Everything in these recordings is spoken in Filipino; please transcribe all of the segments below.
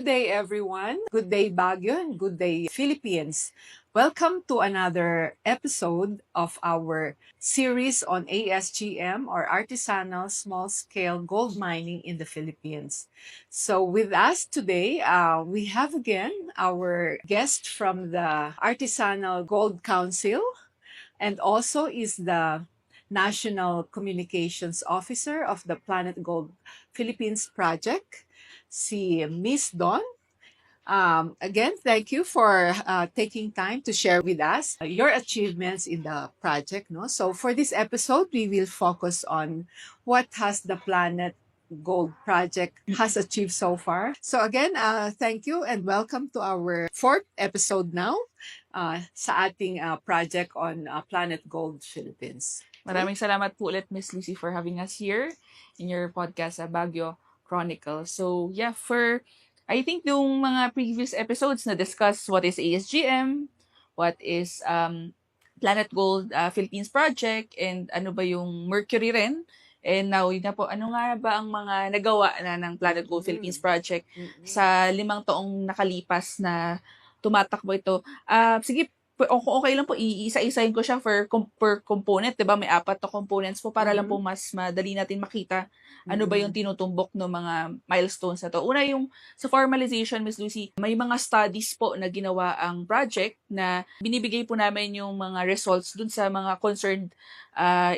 Good day, everyone. Good day, Baguio, and good day, Philippines. Welcome to another episode of our series on ASGM, or Artisanal Small Scale Gold Mining in the Philippines. So, with us today, we have again our guest from the Artisanal Gold Council, and also is the National Communications Officer of the Planet Gold Philippines Project, si Miss Dawn. Again, thank you for taking time to share with us your achievements in the project. No? So for this episode, we will focus on what has the Planet Gold Project has achieved so far. So again, thank you and welcome to our fourth episode now sa ating project on Planet Gold Philippines. Maraming salamat po ulit, Miss Lucy, for having us here in your podcast, Baguio Chronicles. So, yeah, I think yung mga previous episodes na discuss what is ASGM, what is Planet Gold Philippines Project, and ano ba yung Mercury rin. And now, yun na po, ano nga ba ang mga nagawa na ng Planet Gold Philippines Project sa 5 taong nakalipas na tumatakbo ito. Sige, okay lang po, iisa-isahin ko siya per component, 'di ba? May 4 na components po para lang po mas madali natin makita ano ba yung tinutumbok ng mga milestones na to. Una yung sa formalization, Miss Lucy, may mga studies po na ginawa ang project na binibigay po namin yung mga results dun sa mga concerned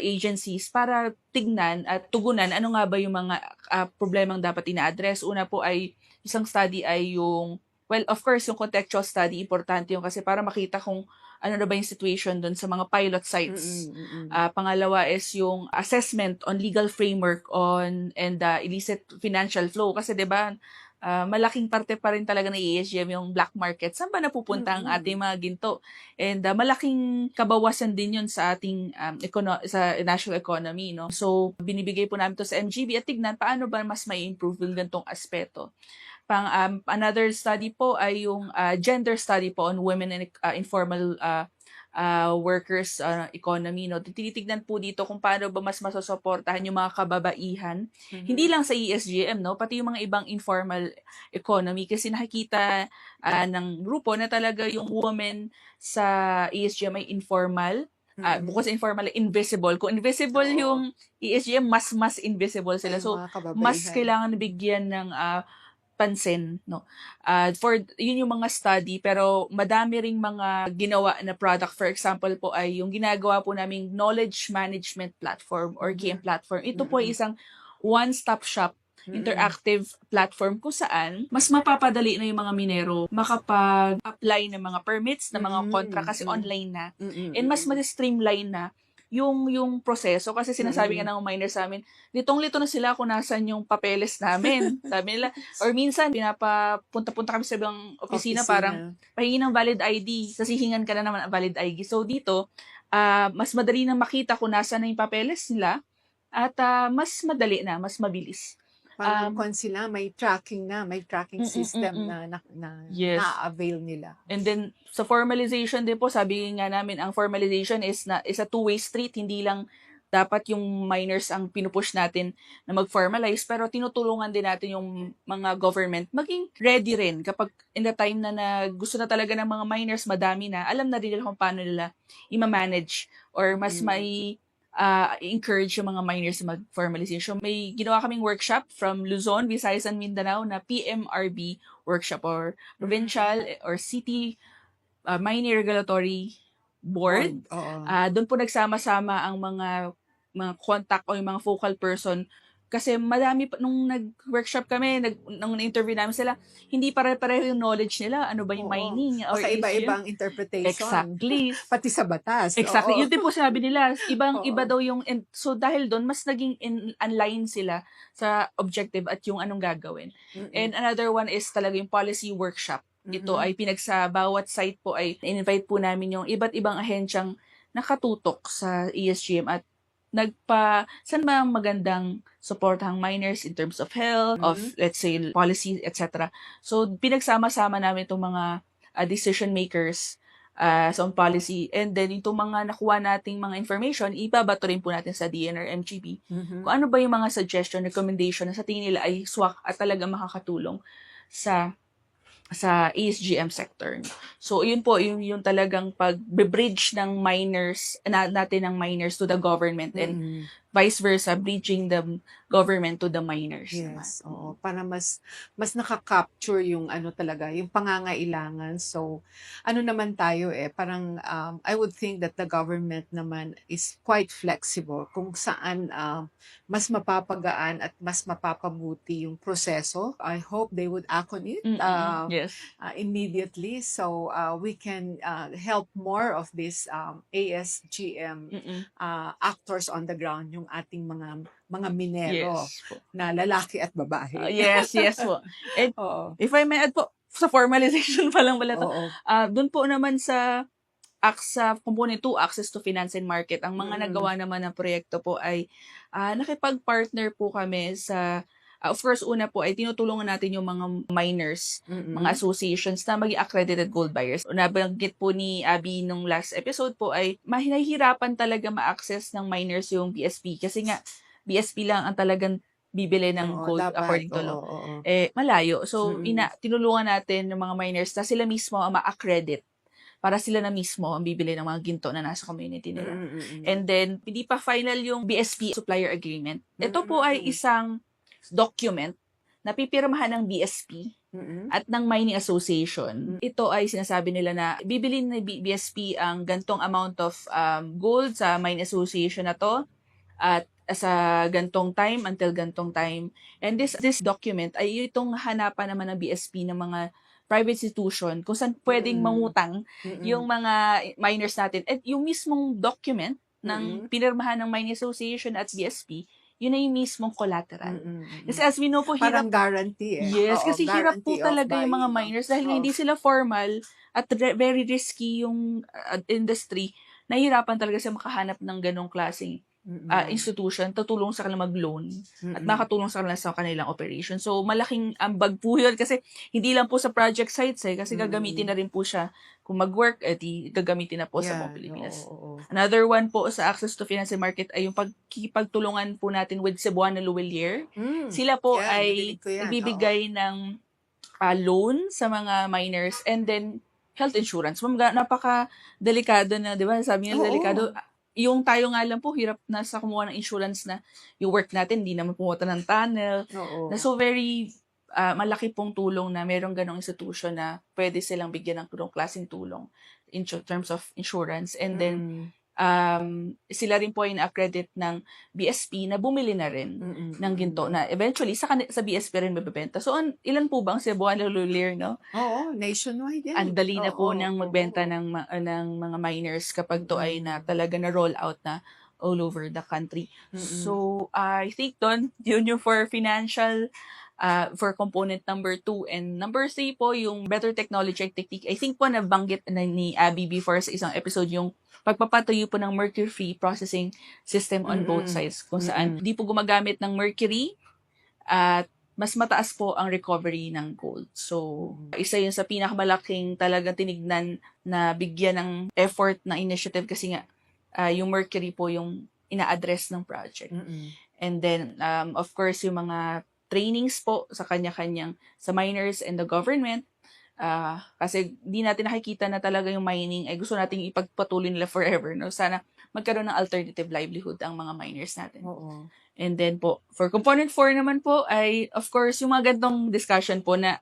agencies para tignan at tugunan ano nga ba yung mga problemang dapat ina-address. Una po ay isang study ay yung of course, yung contextual study, importante yung kasi para makita kung ano na ba yung situation doon sa mga pilot sites. Pangalawa is yung assessment on legal framework and illicit financial flow. Kasi 'di ba, malaking parte pa rin talaga ng ASGM yung black market. Saan ba napupunta ang ating mga ginto? And malaking kabawasan din yun sa ating sa national economy. No? So, binibigay po namin to sa MGB at tignan paano ba mas may improve yung gantong aspeto. Another study po ay yung gender study po on women and informal workers economy. No? Tinitignan po dito kung paano ba mas masusuportahan yung mga kababaihan. Hindi lang sa ESGM, no? Pati yung mga ibang informal economy. Kasi nakikita ng grupo na talaga yung women sa ESGM ay informal. Bukod sa informal, invisible. Kung invisible yung ESGM, mas invisible sila. So, mas kailangan bigyan ng pansin, no? Yun yung mga study, pero madami ring mga ginawa na product. For example po ay yung ginagawa po naming knowledge management platform or KM platform. Ito po ay isang one-stop shop interactive platform kung saan mas mapapadali na yung mga minero makapag-apply ng mga permits, ng mga contract kasi online na. And mas ma-streamline na yung proseso kasi sinasabi nga ng miner sa amin, litong-lito na sila kung nasan yung papeles namin. Sabi nila, or minsan pinapapunta-punta kami sa ibang opisina. Parang pahingi ng valid ID, sasihingan ka na naman ang valid ID. So dito, mas madali na makita kung nasan na yung papeles nila at mas madali na, mas mabilis. Parang sila, may tracking system na yes, na-avail nila. And then, sa formalization din po, sabi nga namin, ang formalization is a two-way street. Hindi lang dapat yung miners ang pinupush natin na mag-formalize, pero tinutulungan din natin yung mga government maging ready rin kapag in the time na gusto na talaga ng mga miners, madami na, alam na rin nila kung paano nila i-manage or mas may encourage yung mga miners mag-formalization. May ginawa kaming workshop from Luzon, Visayas, and Mindanao na PMRB workshop or Provincial or City Mining Regulatory Board. Doon po nagsama-sama ang mga contact o yung mga focal person. Kasi madami pa, nung nag-workshop kami, nung na-interview namin sila, hindi pare-pareho yung knowledge nila. Ano ba yung mining? Or iba-ibang interpretation. Exactly. Pati sa batas. Exactly. Yun din po sabi nila. Iba daw yung... So dahil doon, mas naging align sila sa objective at yung anong gagawin. And another one is talaga yung policy workshop. Ito ay sa bawat site po ay invite po namin yung iba't ibang ahensyang nakatutok sa ESGM at saan ba ang magandang supportang miners in terms of health, of let's say policy, etc. So pinagsama-sama namin itong mga decision makers sa policy, and then itong mga nakuha nating mga information, ibabato rin po natin sa DNR MGB kung ano ba yung mga suggestion, recommendation na sa tingin nila ay swak at talaga makakatulong sa sa ASGM sector. So, yun po, yung talagang pag-bridge ng miners, natin ng miners to the government and Mm. vice versa, bridging the government to the miners naman. Yes, oo. Para mas naka-capture yung ano talaga, yung pangangailangan. So, ano naman tayo parang I would think that the government naman is quite flexible kung saan mas mapapagaan at mas mapapabuti yung proseso. I hope they would act on it Yes. immediately so we can help more of this ASGM Mm-mm. actors on the ground, yung ating mga minero Yes po. na lalaki at babae. Yes po. And Oo. if I may add po, sa formalization pa lang pala to, Oo. dun po naman sa Component 2, Access to Finance and Market, ang mga nagawa naman ng proyekto po ay nakipag-partner po kami sa, of course, una po ay tinutulungan natin yung mga miners, mga associations na maging accredited gold buyers. Nabanggit po ni Abby nung last episode po ay mahihirapan talaga ma-access ng miners yung BSP kasi nga BSP lang ang talagang bibili ng Oo, gold dapat. according to law. Oo. Malayo. So, Mm. tinulungan natin ng mga miners na sila mismo ang ma-accredit para sila na mismo ang bibili ng mga ginto na nasa community nila. And then, hindi pa final yung BSP supplier agreement. Ito po ay isang document na pipirmahan ng BSP at ng mining association. Ito ay sinasabi nila na bibili ng BSP ang gantong amount of gold sa mining association na to at sa gantong time until gantong time. And this document ay itong hanapan naman ng BSP ng mga private institution kung saan pwedeng mangutang yung mga miners natin. At yung mismong document ng pinirmahan ng Mining Association at BSP, yun na yung mismong collateral. Kasi as we know po, Parang hirap. guarantee Yes, Oo, kasi hirap po guarantee of talaga yung mga buying, miners dahil nga hindi sila formal at very risky yung industry. Nahihirapan talaga sila makahanap ng ganong klaseng institution, tutulong sa kanila mag-loan at makatulong sa kanila sa kanilang operation. So, malaking ambag po yun kasi hindi lang po sa project sites kasi gagamitin na rin po siya kung mag-work, gagamitin na po sa buong Pilipinas. Another one po sa Access to Finance and Market ay yung pagkikipagtulungan po natin with Cebuana Luwelier. Sila po ay nagbibigay ng loan sa mga miners and then health insurance. Napaka-delikado na, di ba? Sabi nila, delikado. Yung tayo nga lang po, hirap na sa kumuha ng insurance na yung work natin, hindi naman pumunta ng tunnel. Na so very malaki pong tulong na merong ganong institution na pwede silang bigyan ng klaseng tulong in terms of insurance. And then, sila rin po ay na-accredit ng BSP na bumili na rin ng ginto na eventually sa BSP rin mabibenta. So, ilan po bang Cebuana Lulier, no? Oo, nationwide yan. Ang dali na po ng magbenta ng mga miners kapag to ay na talaga na roll out na all over the country. So, I think yun yung for financial, for component number 2. And number 3 po, yung better technology and technique. I think po nabanggit na ni Abby before sa isang episode yung pagpapatuyo po ng mercury-free processing system on both sides. Kung saan di po gumagamit ng mercury at mas mataas po ang recovery ng gold. So, isa yun sa pinakamalaking talagang tinignan na bigyan ng effort na initiative kasi nga yung mercury po yung ina-address ng project. And then, of course, yung mga trainings po sa kanya-kanyang, sa miners and the government, kasi di natin nakikita na talaga yung mining ay gusto nating ipagpatuloy nila forever. No? Sana magkaroon ng alternative livelihood ang mga miners natin. Oo. And then po, for component 4 naman po ay, of course, yung mga gantong discussion po na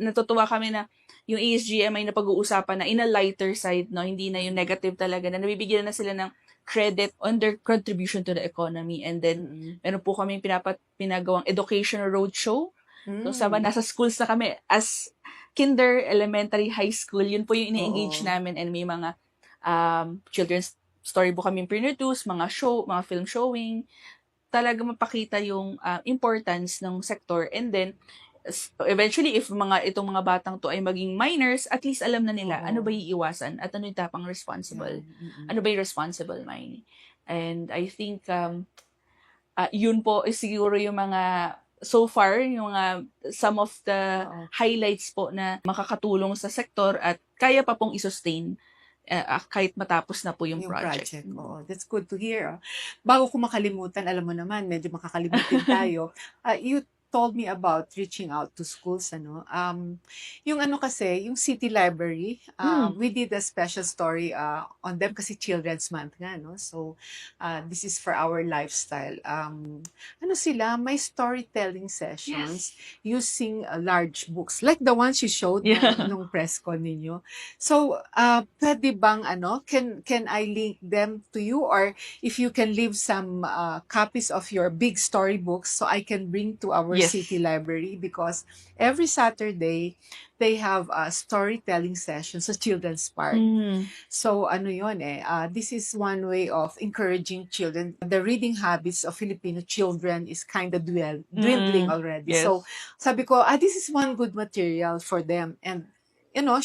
natutuwa kami na yung ASGM ay napag-uusapan na in a lighter side, no? Hindi na yung negative talaga, na nabibigyan na sila ng credit on their contribution to the economy. And then, meron po kami pinagawang educational roadshow. So, nasa schools na kami as kinder, elementary, high school. Yun po yung ini-engage namin and may mga children's storybook kami produce, mga film showing, talaga mapakita yung importance ng sector. And then, eventually, if itong mga batang to ay maging minors, at least alam na nila ano ba iiwasan at ano yung tapang responsible. Ano ba yung responsible mining. And I think, yun po is siguro yung mga, so far, yung mga, some of the highlights po na makakatulong sa sektor at kaya pa pong isustain kahit matapos na po yung project. Oo, that's good to hear. Bago ko makalimutan, alam mo naman, medyo makakalimutin tayo. You told me about reaching out to schools, yung kasi, yung City Library, we did a special story on them kasi Children's Month nga, no? So, this is for our lifestyle. Sila, may storytelling sessions using large books, like the ones you showed Yeah. nung press con ninyo. So, pwede bang, can I link them to you, or if you can leave some copies of your big storybooks so I can bring to our Yes. city library, because every Saturday they have storytelling sessions sa Children's Park. So this is one way of encouraging children. The reading habits of Filipino children is kind of dwindling already. Yes. So sabi ko, this is one good material for them. And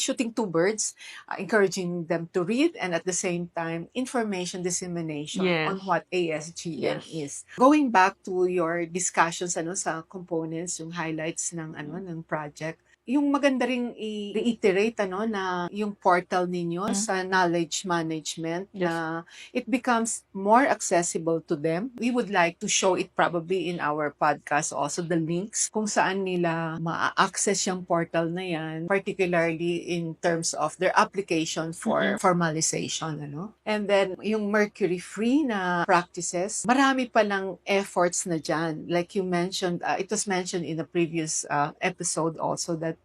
shooting two birds, encouraging them to read, and at the same time, information dissemination Yes. on what ASGM Yes. is. Going back to your discussions sa components, yung highlights ng ng project, yung maganda ring i-reiterate na yung portal ninyo sa knowledge management, na it becomes more accessible to them. We would like to show it probably in our podcast also, the links kung saan nila ma-access yung portal na yan, particularly in terms of their application for formalization. And then yung mercury-free na practices, marami palang efforts na dyan. Like you mentioned, it was mentioned in a previous episode also, that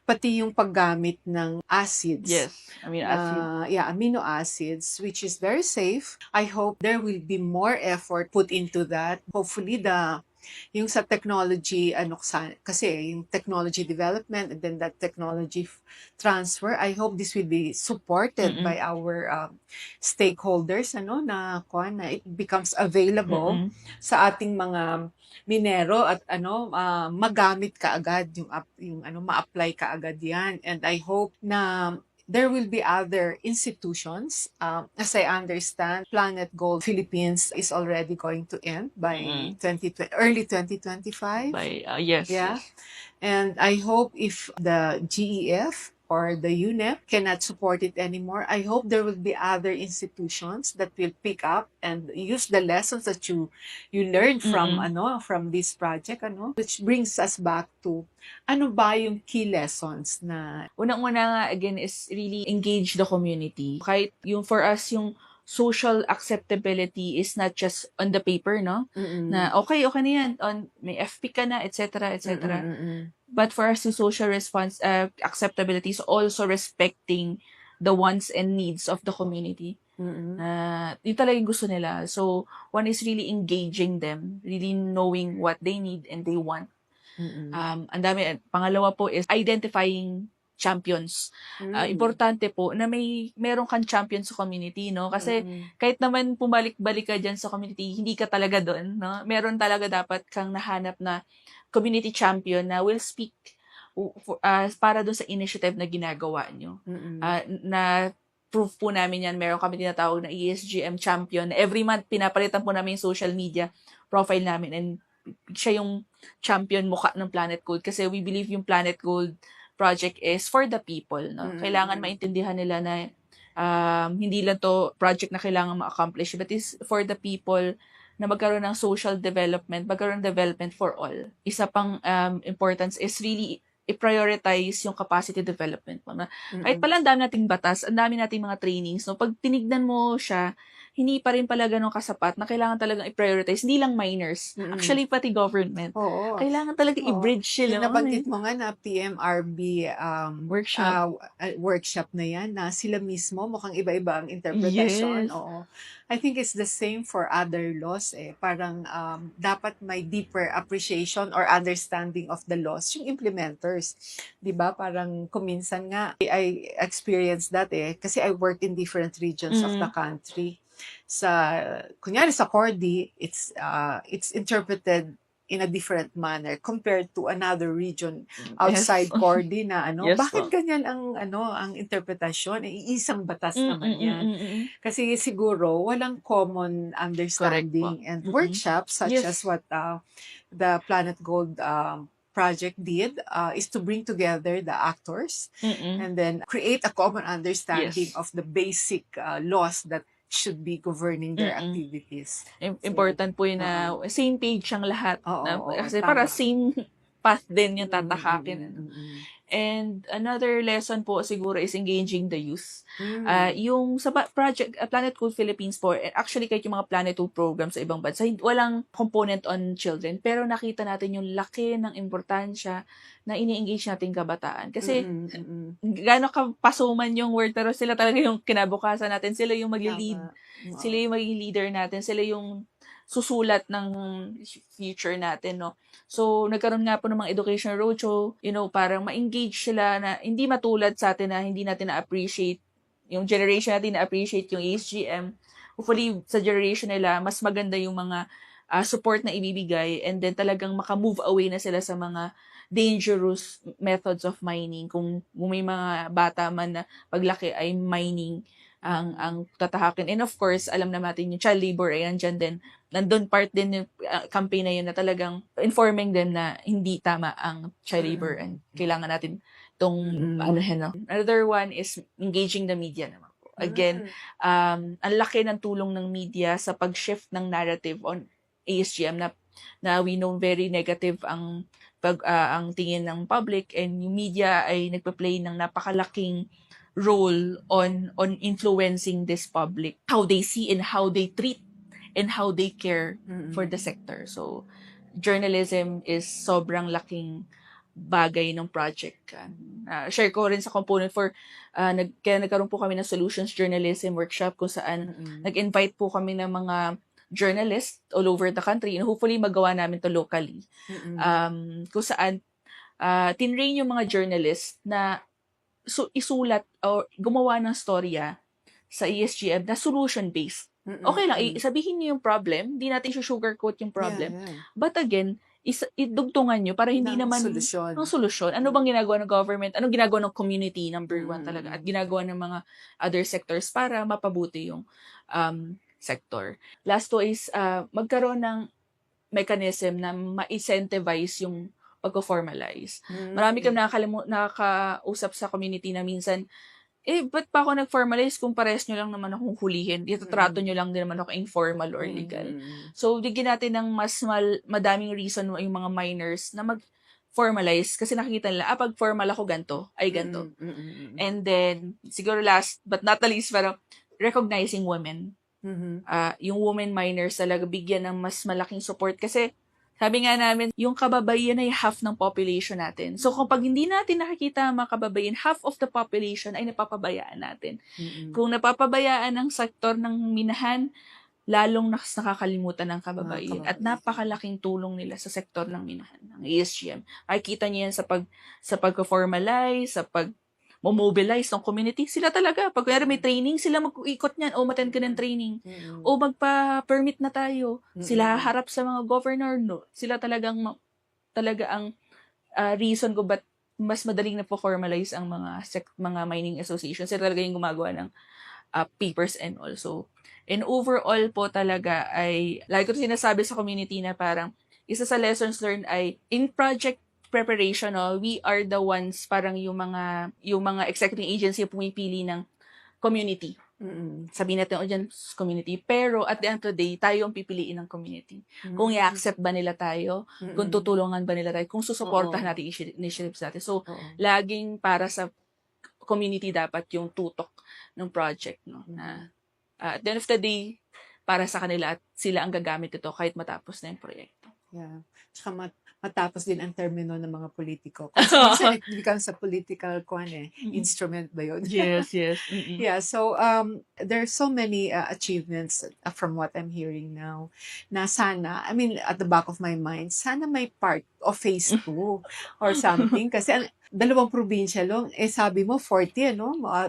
pati yung paggamit ng acids. Yes. Amino acids, which is very safe. I hope there will be more effort put into that. Hopefully yung sa technology, kasi yung technology development and then that technology transfer, I hope this will be supported by our stakeholders, na it becomes available sa ating mga minero at magamit kaagad yung ma-apply kaagad yan. And I hope na there will be other institutions. As I understand, Planet Gold Philippines is already going to end by early 2025. Yes. Yeah. And I hope if the GEF or the UNEP cannot support it anymore, I hope there will be other institutions that will pick up and use the lessons that you learned from from this project, which brings us back to ano ba yung key lessons na unang-una nga again is really engage the community. Kahit yung for us yung social acceptability is not just on the paper, no? Na okay na yan, may FP ka na, etc. But for us, the social acceptability is also respecting the wants and needs of the community. Yun talaga yung gusto nila. So, one is really engaging them, really knowing what they need and they want. Ang dami. Pangalawa po is identifying champions. Importante po na meron kang champion sa community, no? Kasi kahit naman pumalik-balik ka dyan sa community, hindi ka talaga doon, no? Meron talaga dapat kang nahanap na community champion na will speak para doon sa initiative na ginagawa nyo. Na proof po namin yan, meron kami tinatawag na ESGM champion. Every month, pinapalitan po namin yung social media profile namin, and siya yung champion mukha ng Planet Gold, kasi we believe yung Planet Gold project is for the people, no? Kailangan maintindihan nila na hindi lang to project na kailangan ma-accomplish, but is for the people na magkaroon ng social development, magkaroon ng development for all. Isa pang importance is really i-prioritize yung capacity development. Kahit pala ang dami nating batas, ang dami nating mga trainings, no? Pag tinignan mo siya, hindi pa rin pala ganun kasapat na kailangan talagang i-prioritize. Hindi lang minors. Actually, pati government. Oo. Kailangan talaga i-bridge sila. Yung nabanggit mo nga na PMRB workshop na yan, na sila mismo mukhang iba-iba ang interpretasyon. Yes. Oo. I think it's the same for other laws. Parang dapat may deeper appreciation or understanding of the laws yung implementers. 'Di ba? Parang kuminsan nga, I experienced that kasi I work in different regions of the country. Kunyari sa Cordy, it's interpreted in a different manner compared to another region outside Cordy na Yes, bakit po. ganyan ang interpretasyon? Isang batas naman yan. Kasi siguro walang common understanding. Correct po. And workshops such Yes. as what the Planet Gold project did is to bring together the actors and then create a common understanding Yes. of the basic laws that should be governing their Mm. activities. Important po yun na same page ang lahat. Oo, Kasi tama. para same path din yung Mm, tatahakin. And another lesson po siguro is engaging the youth. Yung sa project Planet Cool Philippines po, actually kahit yung mga Planet Cool programs sa ibang bansa, walang component on children, pero nakita natin yung laki ng importansya na ini-engage natin kabataan. Kasi gaano kapasuman yung word, pero sila talaga yung kinabukasan natin, sila yung magli-lead, sila yung magiging leader natin, sila yung susulat ng future natin, no? So, nagkaroon nga po ng mga educational roadshow, parang ma-engage sila na hindi matulad sa atin na hindi natin na-appreciate, yung generation natin na-appreciate yung ASGM. Hopefully, sa generation nila, mas maganda yung mga support na ibibigay, and then talagang maka-move away na sila sa mga dangerous methods of mining. Kung may mga bata man na paglaki ay mining ang tatahakin. And of course, alam na natin yung child labor ay andyan din. Nandun part din yung campaign na yun na talagang informing them na hindi tama ang child labor and kailangan natin itong Another one is engaging the media naman po. Again, ang laki ng tulong ng media sa pag-shift ng narrative on ASGM na we know very negative ang tingin ng public, and yung media ay nagpa-play ng napakalaking role on influencing this public, how they see and how they treat and how they care for the sector. So, journalism is sobrang laking bagay ng project. Share ko rin sa component for, kaya nagkaroon po kami ng Solutions Journalism Workshop kung saan nag-invite po kami ng mga journalists all over the country, and hopefully magawa namin to locally. Kung saan tinrain yung mga journalists na isulat o gumawa ng storya sa ESGM na solution-based. Okay lang, sabihin niyo yung problem, hindi natin sugarcoat yung problem. But again, idugtungan nyo para hindi naman ng solusyon. Ano bang ginagawa ng government? Anong ginagawa ng community, number one talaga. At ginagawa ng mga other sectors para mapabuti yung sector. Last to is magkaroon ng mechanism na ma-incentivize yung pagko-formalize. Marami kami nakakausap sa community na minsan, ba't pa ako nag-formalize kung parehas nyo lang naman akong hulihin? Itatrato nyo lang din naman ako informal or legal. So, bigyan natin ng mas madaming reason yung mga minors na mag-formalize kasi nakikita nila, pag formal ako ganito, ay ganito. And then, siguro last but not the least, pero recognizing women. Yung women minors talaga bigyan ng mas malaking support kasi sabi nga namin, yung kababaihan ay half ng population natin. So, kung pag hindi natin nakikita ang mga kababaihan, half of the population ay napapabayaan natin. Kung napapabayaan ang sektor ng minahan, lalong nakakalimutan ng kababaihan. At napakalaking tulong nila sa sektor ng minahan, ng ESGM. Makikita niyo yan sa pag-formalize, sa mobilize ng community, sila talaga. Pag may training, sila mag-ikot niyan. Mattend ka ng training. Magpa-permit na tayo. Sila harap sa mga governor. No? Sila talaga ang reason ko ba't mas madaling na po-formalize ang mga mining associations. Sila talaga yung gumagawa ng papers and also. And overall po talaga ay, like ko sinasabi sa community na parang, isa sa lessons learned ay, in project preparation, we are the ones, parang yung mga executive agency pumipili ng community. Sabihin natin dyan, community. Pero at the end of the day, tayo ang pipiliin ng community. Kung i-accept ba nila tayo, kung tutulungan ba nila tayo, kung susuportahan natin initiatives natin. So, laging para sa community dapat yung tutok ng project. No? Na, at the end of the day, para sa kanila at sila ang gagamit ito kahit matapos na yung proyekto. Yeah. Tsaka matapos din ang termino ng mga politiko. Kasi minsan it becomes a political instrument ba yun? Yes. Yeah, so there's so many achievements from what I'm hearing now na sana, I mean, at the back of my mind, sana may part of phase 2 or something. Kasi dalawang probinsya lang, sabi mo 40,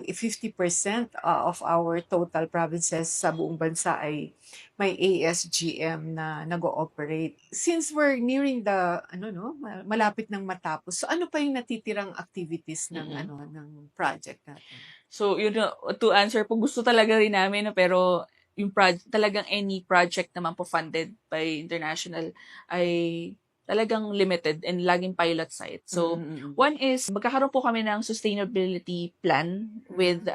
50% of our total provinces sa buong bansa ay may ASGM na nag-ooperate. Since we're nearing the malapit ng matapos, so ano pa yung natitirang activities ng ng project natin? So, to answer po, gusto talaga rin namin, pero yung talagang any project naman po funded by international ay talagang limited and laging pilot site. So, one is, magkakaroon po kami ng sustainability plan with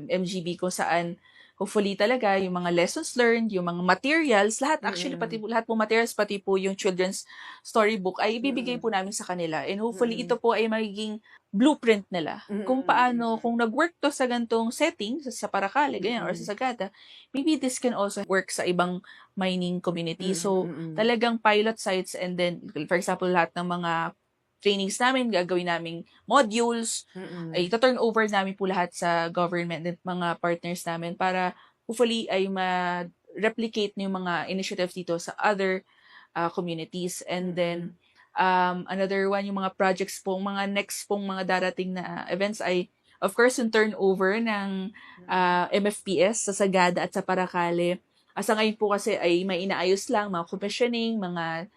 MGB kung saan hopefully talaga yung mga lessons learned, yung mga materials, lahat actually Mm. lahat po materials pati po yung children's storybook ay ibibigay po Mm. namin sa kanila. And hopefully ito Mm. po ay magiging blueprint nila kung paano, Mm. kung nag-work to sa gantong setting, sa Paracale, ganyan, or Mm. sa Sagada, maybe this can also work sa ibang mining community. So, Mm. talagang pilot sites and then, for example, lahat ng mga trainings namin, gagawin naming modules, ay Mm. turn over namin po lahat sa government at mga partners namin para hopefully ay ma-replicate na yung mga initiatives dito sa other communities. And then, Mm. another one, yung mga projects po, mga next pong mga darating na events ay, of course, yung turnover ng MFPS sa Sagada at sa Paracale. Sa ngayon po kasi ay may inaayos lang, mga commissioning, mga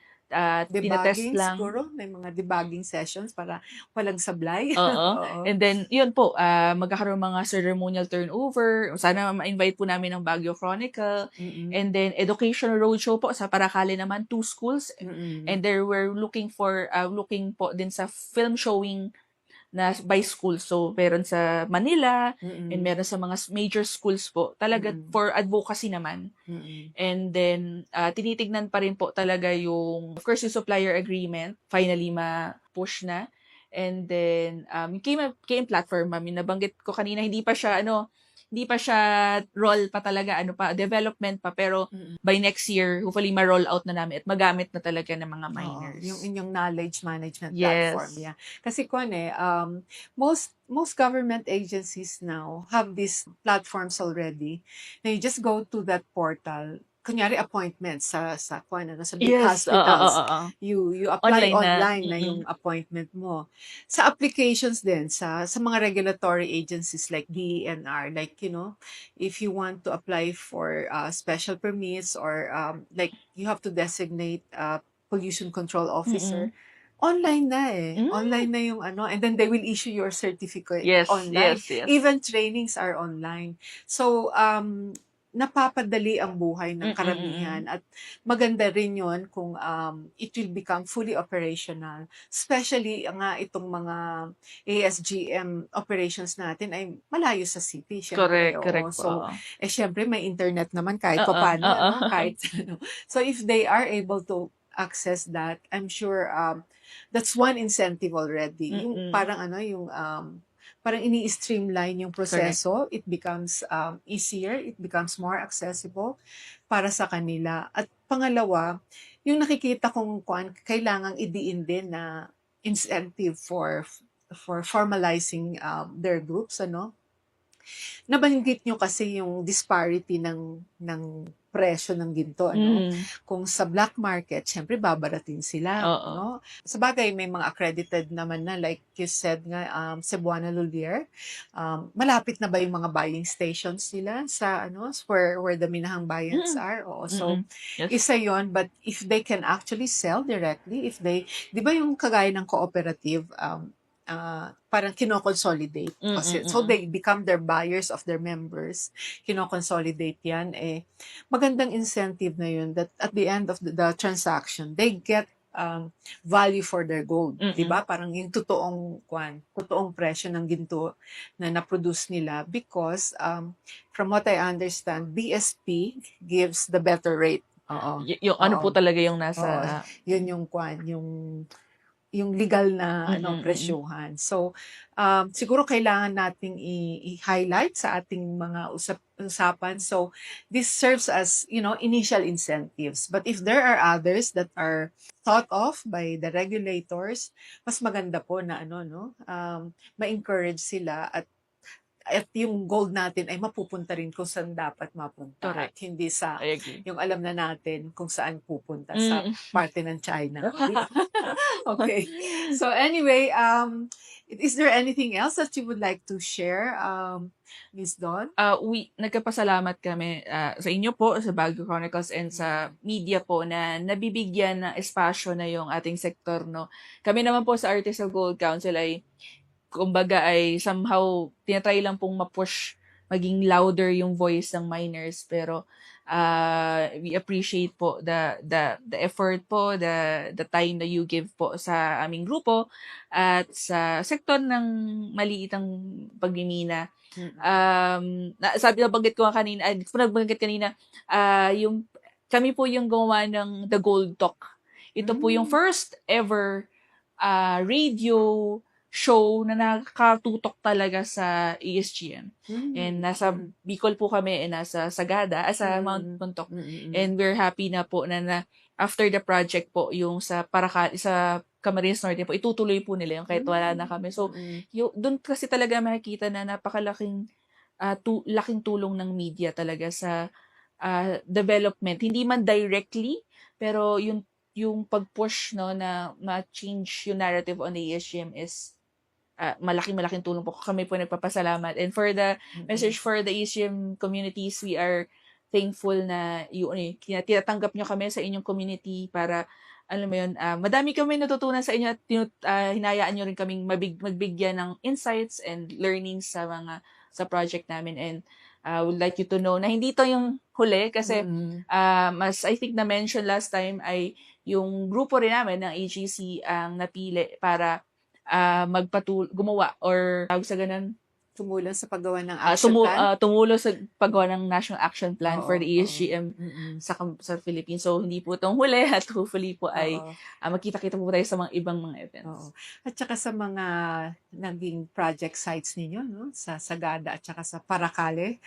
tinatest Debugging lang. siguro, may mga debugging sessions para walang sablay. Oo. Oo. And then, yun po, magkakaroon mga ceremonial turnover. Sana ma-invite po namin ng Baguio Chronicle. Mm. And then, educational roadshow po sa Paracale naman, 2 schools. Mm. And there we're looking po din sa film showing na by school. So, meron sa Manila, and Mm. meron sa mga major schools po. Talaga Mm. for advocacy naman. Mm. And then, tinitignan pa rin po talaga yung, of course, yung supplier agreement, finally ma-push na. And then, yung KM platform, yung nabanggit ko kanina, hindi pa siya roll pa talaga, development pa, pero Mm. by next year, hopefully ma-roll out na namin at magamit na talaga ng mga Oo, miners. yung inyong knowledge management Yes. platform. Yeah. Kasi most government agencies now have these platforms already. Now you just go to that portal. Kunyari appointments sa big Yes, hospitals. oo. You apply online na Mm-mm. yung appointment mo. Sa applications din sa mga regulatory agencies like DENR, like if you want to apply for special permits or like you have to designate pollution control officer, online na eh. Mm. Online na yung and then they will issue your certificate Yes, online. yes. Even trainings are online. So, napapadali ang buhay ng karamihan at maganda rin yon kung it will become fully operational. Especially nga itong mga ASGM operations natin ay malayo sa city, syempre. Correct Oo. po. So, syempre may internet naman kahit Oo, paano, oo. kahit ano. So, if they are able to access that, I'm sure that's one incentive already. Yung parang parang ini-streamline yung proseso, it becomes easier, it becomes more accessible para sa kanila. At pangalawa, yung nakikita kong kailangang idiin din na incentive for formalizing their groups, Nabanggit nyo kasi yung disparity ng presyo ng ginto, Kung sa black market, syempre babaratin sila, Oo. Sa bagay, may mga accredited naman na, like you said nga, Cebuana Lhuillier, malapit na ba yung mga buying stations nila sa, where the Minahang Bayans are? Oo, so, Yes. isa yon, but if they can actually sell directly, di ba yung kagaya ng cooperative, parang kinoconsolidate. Kasi, so they become their buyers of their members. Kinoconsolidate yan. Magandang incentive na yun that at the end of the transaction, they get value for their gold. Diba? Parang yung totoong presyo ng ginto na na-produce nila because from what I understand, BSP gives the better rate. Oo. Yung po talaga yung nasa... Yun yung legal na presyuhan. So, siguro kailangan nating i-highlight sa ating mga usapan. So, this serves as, initial incentives. But if there are others that are thought of by the regulators, mas maganda po na ma-encourage sila at yung gold natin ay mapupunta rin kung saan dapat mapunta. Correct. At hindi sa I agree. yung alam na natin kung saan pupunta sa parte ng China. Okay. So anyway, is there anything else that you would like to share, Ms. Dawn? Nagkapasalamat kami sa inyo po, sa Baguio Chronicles and sa media po na nabibigyan ng espasyo na yung ating sektor, no. Kami naman po sa Artisan Gold Council ay kumbaga ay somehow tinatry lang pong ma-push maging louder yung voice ng miners, pero We appreciate po the effort po, the time na you give po sa aming grupo at sa sektor ng maliitang pagmimina. Nabanggit ko nga kanina, nabanggit kanina, yung kami po yung gumawa ng The Gold Talk. Ito po yung first ever radio show na nakatutok talaga sa ASGM. And nasa Bicol po kami, nasa Sagada, sa Mount Puntok. And we're happy na po na after the project po, yung sa Camarines Norte po, itutuloy po nila yung kahit wala na kami. So, doon kasi talaga makikita na napakalaking laking tulong ng media talaga sa development. Hindi man directly, pero yung pag-push no na ma-change yung narrative on the ASGM is malaking tulong po. Kami po nagpapasalamat. And for the message for the ASGM communities, we are thankful na tinatanggap nyo kami sa inyong community para, alam mo yun, madami kami natutunan sa inyo at hinayaan nyo rin kaming magbigyan ng insights and learnings sa project namin. And would like you to know na hindi to yung huli kasi as I think na-mention last time ay yung grupo rin namin ng AGC ang napili para gumawa or tawag sa ganun, tumulong sa paggawa ng action plan? Tumulong sa paggawa ng National Action Plan for the ASGM sa Philippines. So, hindi po itong huli at hopefully po ay magkita-kita po tayo sa mga ibang mga events. At saka sa mga naging project sites ninyo, no? Sa Sagada at saka sa Paracale,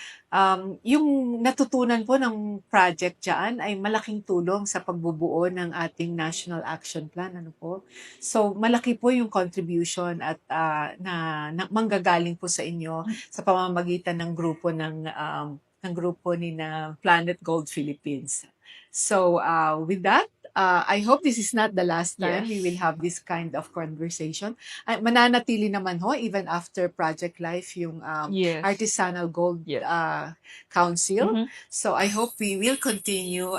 yung natutunan po ng project dyan ay malaking tulong sa pagbubuo ng ating National Action Plan. Ano po? So, malaki po yung contribution at na manggagaling po sa inyo sa pamamagitan ng grupo ni na Planet Gold Philippines. So with that, I hope this is not the last time we will have this kind of conversation. Mananatili naman ho even after Project Life yung Artisanal Gold Council. So I hope we will continue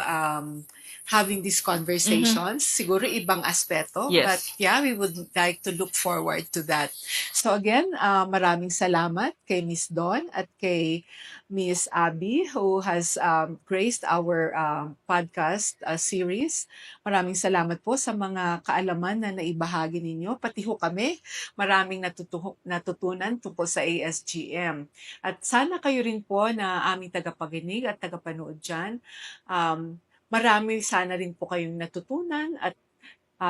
having these conversations. Siguro ibang aspeto. But yeah, we would like to look forward to that. So again, maraming salamat kay Miss Dawn at kay Miss Abby who has graced our podcast series. Maraming salamat po sa mga kaalaman na naibahagi ninyo. Pati ho kami, maraming natutunan tungkol sa ASGM. At sana kayo rin po na aming tagapakinig at tagapanood dyan. Marami sana rin po kayong natutunan at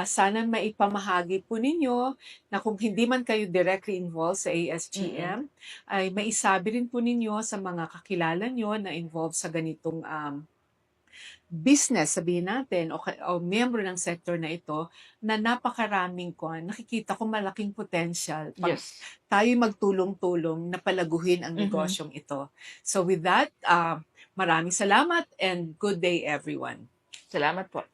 sana maipamahagi po ninyo na kung hindi man kayo directly involved sa ASGM, ay maisabi rin po ninyo sa mga kakilala nyo na involved sa ganitong business, sabihin natin, o miyembro ng sector na ito, na napakaraming nakikita ko malaking potential pag tayo magtulong-tulong na palaguhin ang negosyong ito. So with that, maraming salamat and good day everyone. Salamat po.